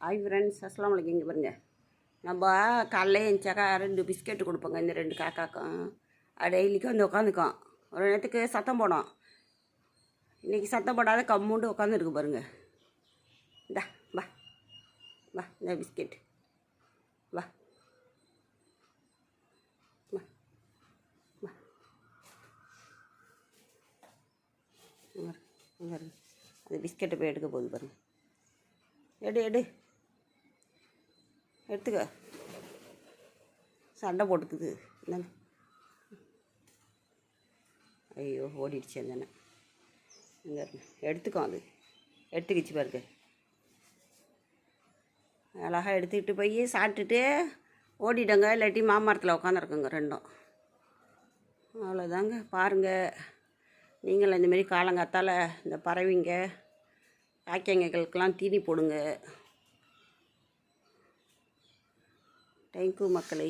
Hi friends, அஸ்ஸலாமு அலைக்கும். இங்கே பாருங்க, நம்ம காலைல எழுந்தாக்கா 2 பிஸ்கெட்டு கொடுப்போங்க இந்த 2 காக்காக்கும். டெய்லிக்கும் வந்து உட்காந்துக்கும். ஒரு நேரத்துக்கு சத்தம் போடும். இன்றைக்கி சத்தம் போடாத கம்முண்டு உட்காந்துருக்கு பாருங்க. இந்தா வா வா, இந்த பிஸ்கெட் வா வா வா. பாருங்க, அது பிஸ்கெட்டை போய் எடுக்க போகுது பாருங்க. எடு எடு, எடுத்துக்க. சண்டை போட்டுக்குது. என்னங்க, ஐயோ ஓடிடுச்சு அந்தானே. இங்கே எடுத்துக்கோ, அது எடுத்துக்கிச்சு பாருங்க. அழகாக எடுத்துக்கிட்டு போய் சாப்பிட்டுட்டு ஓடிட்டங்க. இல்லாட்டி மாமரத்தில் உட்காந்துருக்குங்க ரெண்டும். அவ்வளோதாங்க. பாருங்கள், நீங்களும் இந்தமாரி காலங்காத்தால் இந்த பறவைங்க காக்கைங்களுக்கெல்லாம் தீனி போடுங்க. தேங்க்யூ மக்களை.